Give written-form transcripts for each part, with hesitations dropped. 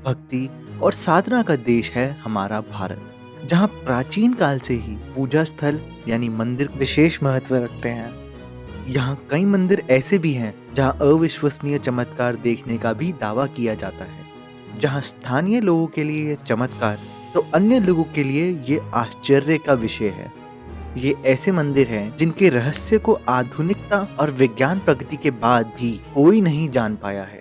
भक्ति और साधना का देश है हमारा भारत, जहाँ प्राचीन काल से ही पूजा स्थल यानी मंदिर विशेष महत्व रखते हैं। यहाँ कई मंदिर ऐसे भी हैं जहाँ अविश्वसनीय चमत्कार देखने का भी दावा किया जाता है। जहाँ स्थानीय लोगों के लिए ये चमत्कार तो अन्य लोगों के लिए ये आश्चर्य का विषय है। ये ऐसे मंदिर हैं जिनके रहस्य को आधुनिकता और विज्ञान प्रगति के बाद भी कोई नहीं जान पाया है।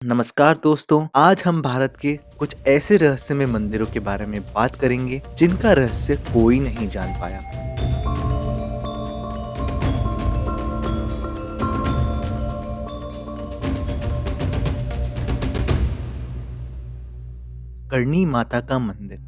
नमस्कार दोस्तों, आज हम भारत के कुछ ऐसे रहस्यमय मंदिरों के बारे में बात करेंगे जिनका रहस्य कोई नहीं जान पाया। करणी माता का मंदिर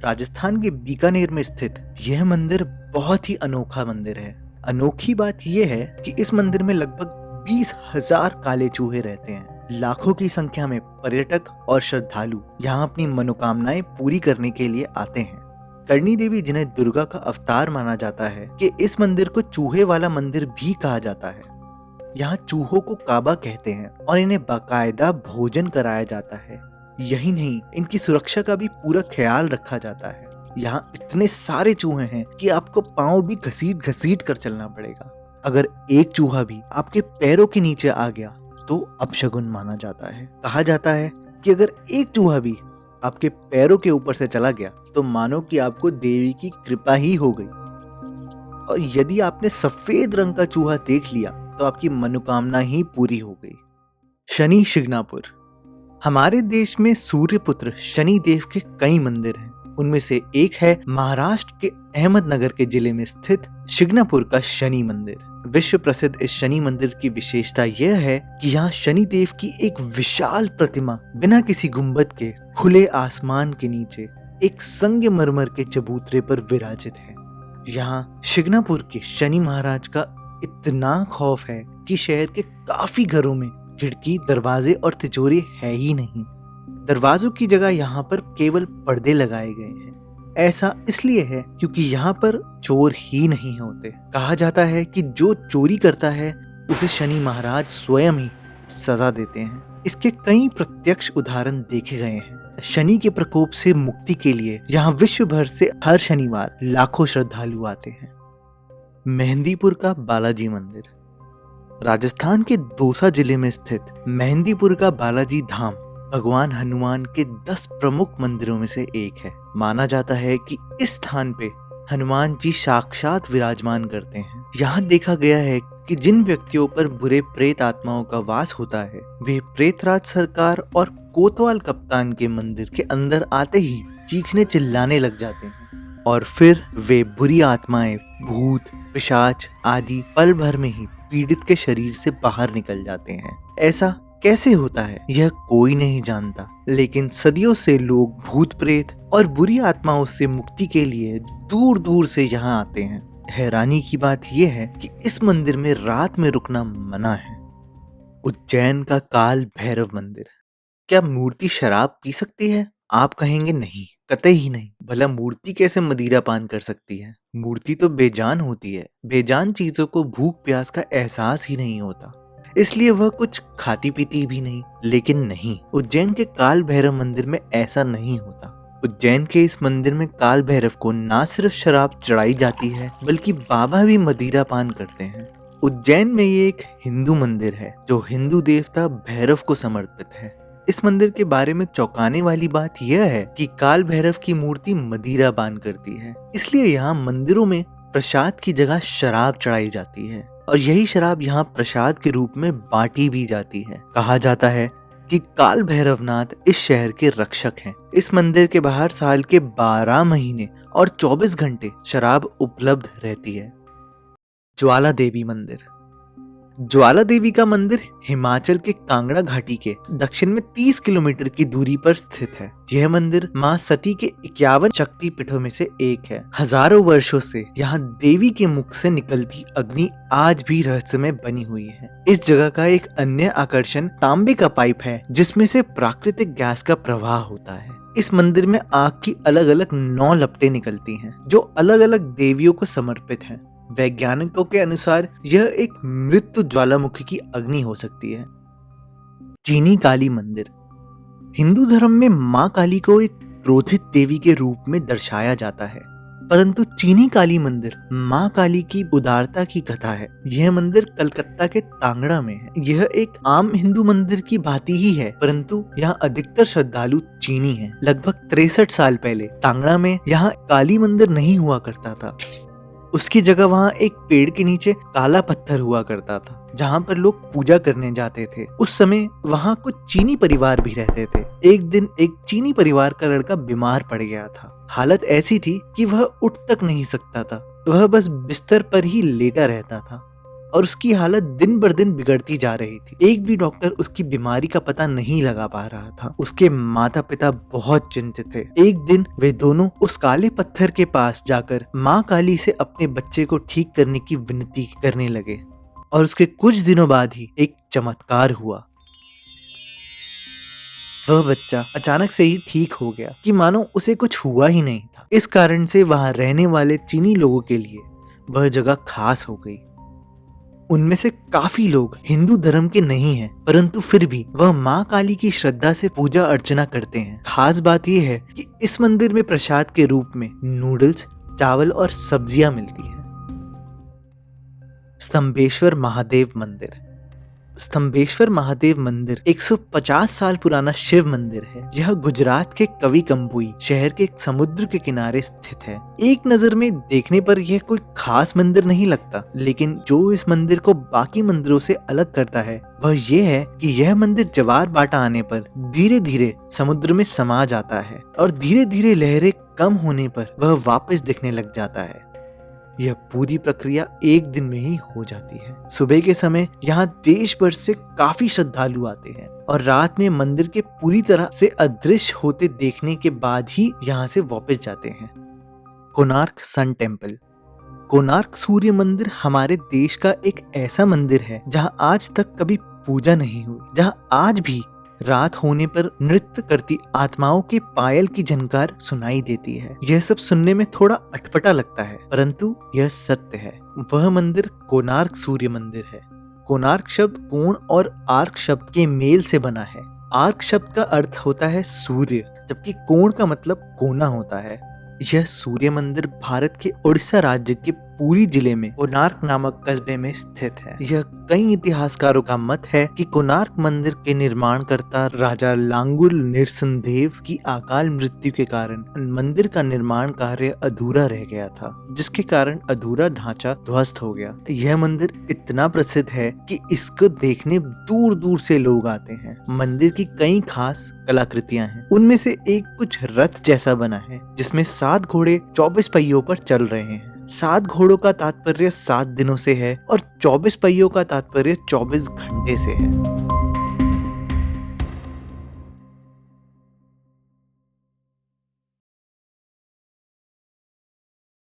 राजस्थान के बीकानेर में स्थित यह मंदिर बहुत ही अनोखा मंदिर है। अनोखी बात यह है कि इस मंदिर में लगभग 20,000 काले चूहे रहते हैं। लाखों की संख्या में पर्यटक और श्रद्धालु यहाँ अपनी मनोकामनाएं पूरी करने के लिए आते हैं। करणी देवी, जिन्हें दुर्गा का अवतार माना जाता है, कि इस मंदिर को चूहे वाला मंदिर भी कहा जाता है। यहाँ चूहों को काबा कहते हैं और इन्हें बाकायदा भोजन कराया जाता है। यही नहीं, इनकी सुरक्षा का भी पूरा ख्याल रखा जाता है। यहाँ इतने सारे चूहे हैं कि आपको पाँव भी घसीट घसीट कर चलना पड़ेगा। अगर एक चूहा भी आपके पैरों के नीचे आ गया तो अपशगुन माना जाता है। कहा जाता है कि अगर एक चूहा भी आपके पैरों के ऊपर से चला गया तो मानो कि आपको देवी की कृपा ही हो गई। और यदि आपने सफेद रंग का चूहा देख लिया तो आपकी मनोकामना ही पूरी हो गई। शनि शिंगणापुर। हमारे देश में सूर्यपुत्र शनि देव के कई मंदिर हैं। उनमें से एक है महाराष्ट्र के अहमदनगर के जिले में स्थित शिंगणापुर का शनि मंदिर। विश्व प्रसिद्ध इस शनि मंदिर की विशेषता यह है कि यहाँ शनि देव की एक विशाल प्रतिमा बिना किसी गुंबद के खुले आसमान के नीचे एक संगमरमर के चबूतरे पर विराजित है। यहाँ शिंगणापुर के शनि महाराज का इतना खौफ है कि शहर के काफी घरों में खिड़की, दरवाजे और तिजोरी है ही नहीं। दरवाजों की जगह यहाँ पर केवल पर्दे लगाए गए हैं। ऐसा इसलिए है क्योंकि यहाँ पर चोर ही नहीं होते। कहा जाता है कि जो चोरी करता है उसे शनि महाराज स्वयं ही सजा देते हैं। इसके कई प्रत्यक्ष उदाहरण देखे गए हैं। शनि के प्रकोप से मुक्ति के लिए यहाँ विश्व भर से हर शनिवार लाखों श्रद्धालु आते हैं। मेहंदीपुर का बालाजी मंदिर। राजस्थान के दौसा जिले में स्थित मेहंदीपुर का बालाजी धाम भगवान हनुमान के 10 प्रमुख मंदिरों में से एक है। माना जाता है कि इस स्थान पे हनुमान जी साक्षात विराजमान करते हैं। यहाँ देखा गया है कि जिन व्यक्तियों पर बुरे प्रेत आत्माओं का वास होता है, वे प्रेतराज सरकार और कोतवाल कप्तान के मंदिर के अंदर आते ही चीखने चिल्लाने लग जाते हैं और फिर वे बुरी आत्माएं, भूत, पिशाच आदि पल भर में ही पीड़ित के शरीर से बाहर निकल जाते हैं। ऐसा कैसे होता है यह कोई नहीं जानता, लेकिन सदियों से लोग भूत प्रेत और बुरी आत्माओं से मुक्ति के लिए दूर दूर से यहाँ आते हैं। हैरानी की बात यह है कि इस मंदिर में रात में रुकना मना है। उज्जैन का काल भैरव मंदिर। क्या मूर्ति शराब पी सकती है? आप कहेंगे नहीं, कतई ही नहीं। भला मूर्ति कैसे मदिरा पान कर सकती है? मूर्ति तो बेजान होती है। बेजान चीजों को भूख प्यास का एहसास ही नहीं होता, इसलिए वह कुछ खाती पीती भी नहीं। लेकिन नहीं, उज्जैन के काल भैरव मंदिर में ऐसा नहीं होता। उज्जैन के इस मंदिर में काल भैरव को ना सिर्फ शराब चढ़ाई जाती है, बल्कि बाबा भी मदिरा पान करते हैं। उज्जैन में ये एक हिंदू मंदिर है जो हिंदू देवता भैरव को समर्पित है। इस मंदिर के बारे में चौंकाने वाली बात यह है कि काल भैरव की मूर्ति मदिरा पान करती है, इसलिए यहाँ मंदिरों में प्रसाद की जगह शराब चढ़ाई जाती है और यही शराब यहाँ प्रसाद के रूप में बांटी भी जाती है। कहा जाता है कि काल भैरवनाथ इस शहर के रक्षक हैं। इस मंदिर के बाहर साल के 12 महीने और 24 घंटे शराब उपलब्ध रहती है। ज्वाला देवी मंदिर। ज्वाला देवी का मंदिर हिमाचल के कांगड़ा घाटी के दक्षिण में 30 किलोमीटर की दूरी पर स्थित है। यह मंदिर मां सती के 51 शक्ति पीठों में से एक है। हजारों वर्षों से यहाँ देवी के मुख से निकलती अग्नि आज भी रहस्यमय बनी हुई है। इस जगह का एक अन्य आकर्षण तांबे का पाइप है जिसमें से प्राकृतिक गैस का प्रवाह होता है। इस मंदिर में आग की अलग अलग 9 लपटें निकलती हैं जो अलग अलग देवियों को समर्पित हैं। वैज्ञानिकों के अनुसार यह एक मृत्यु ज्वालामुखी की अग्नि हो सकती है। चीनी काली मंदिर। हिंदू धर्म में माँ काली को एक क्रोधित देवी के रूप में दर्शाया जाता है, परंतु चीनी काली मंदिर माँ काली की उदारता की कथा है। यह मंदिर कलकत्ता के तांगड़ा में है। यह एक आम हिंदू मंदिर की भांति ही है, परंतु यहाँ अधिकतर श्रद्धालु चीनी हैं। लगभग 63 साल पहले तांगड़ा में यहाँ काली मंदिर नहीं हुआ करता था। उसकी जगह वहाँ एक पेड़ के नीचे काला पत्थर हुआ करता था, जहाँ पर लोग पूजा करने जाते थे। उस समय वहाँ कुछ चीनी परिवार भी रहते थे। एक दिन एक चीनी परिवार का लड़का बीमार पड़ गया था। हालत ऐसी थी कि वह उठ तक नहीं सकता था। वह बस बिस्तर पर ही लेटा रहता था और उसकी हालत दिन बर दिन बिगड़ती जा रही थी। एक भी डॉक्टर उसकी बीमारी का पता नहीं लगा पा रहा था। उसके माता पिता बहुत चिंतित थे। एक दिन वे दोनों उस काले पत्थर के पास जाकर माँ काली से अपने बच्चे को ठीक करने की विनती करने लगे और उसके कुछ दिनों बाद ही एक चमत्कार हुआ। वह बच्चा अचानक से ही ठीक हो गया कि मानो उसे कुछ हुआ ही नहीं था। इस कारण से वहां रहने वाले चीनी लोगों के लिए वह जगह खास हो गई। उनमें से काफी लोग हिंदू धर्म के नहीं हैं, परंतु फिर भी वह माँ काली की श्रद्धा से पूजा अर्चना करते हैं। खास बात यह है कि इस मंदिर में प्रसाद के रूप में नूडल्स, चावल और सब्जियां मिलती हैं। स्तंभेश्वर महादेव मंदिर। स्तंभेश्वर महादेव मंदिर 150 साल पुराना शिव मंदिर है। यह गुजरात के कविकंबुई शहर के समुद्र के किनारे स्थित है। एक नजर में देखने पर यह कोई खास मंदिर नहीं लगता, लेकिन जो इस मंदिर को बाकी मंदिरों से अलग करता है वह यह है कि यह मंदिर ज्वार बाटा आने पर धीरे धीरे समुद्र में समा जाता है और धीरे धीरे लहरें कम होने पर वह वापस दिखने लग जाता है। यह पूरी प्रक्रिया एक दिन में ही हो जाती है। सुबह के समय यहाँ देश भर से काफी श्रद्धालु आते हैं और रात में मंदिर के पूरी तरह से अदृश्य होते देखने के बाद ही यहाँ से वापस जाते हैं। Konark sun temple. कोणार्क सूर्य मंदिर हमारे देश का एक ऐसा मंदिर है जहाँ आज तक कभी पूजा नहीं हुई, जहाँ आज भी रात होने पर नृत्य करती आत्माओं के पायल की झनकार सुनाई देती है। यह सब सुनने में थोड़ा अटपटा लगता है, परंतु यह सत्य है। वह मंदिर कोणार्क सूर्य मंदिर है। कोणार्क शब्द कोण और आर्क शब्द के मेल से बना है। आर्क शब्द का अर्थ होता है सूर्य, जबकि कोण का मतलब कोना होता है। यह सूर्य मंदिर भारत के उड़ीसा राज्य के पुरी जिले में कोणार्क नामक कस्बे में स्थित है। यह कई इतिहासकारों का मत है कि कोणार्क मंदिर के निर्माणकर्ता राजा लांगुल नरसिंहदेव की अकाल मृत्यु के कारण मंदिर का निर्माण कार्य अधूरा रह गया था, जिसके कारण अधूरा ढांचा ध्वस्त हो गया। यह मंदिर इतना प्रसिद्ध है कि इसको देखने दूर दूर से लोग आते हैं। मंदिर की कई खास कलाकृतियां हैं। उनमें से एक कुछ रथ जैसा बना है जिसमें 7 घोड़े 24 पहियों पर चल रहे हैं। 7 घोड़ों का तात्पर्य 7 दिनों से है और 24 पहियों का तात्पर्य 24 घंटे से है।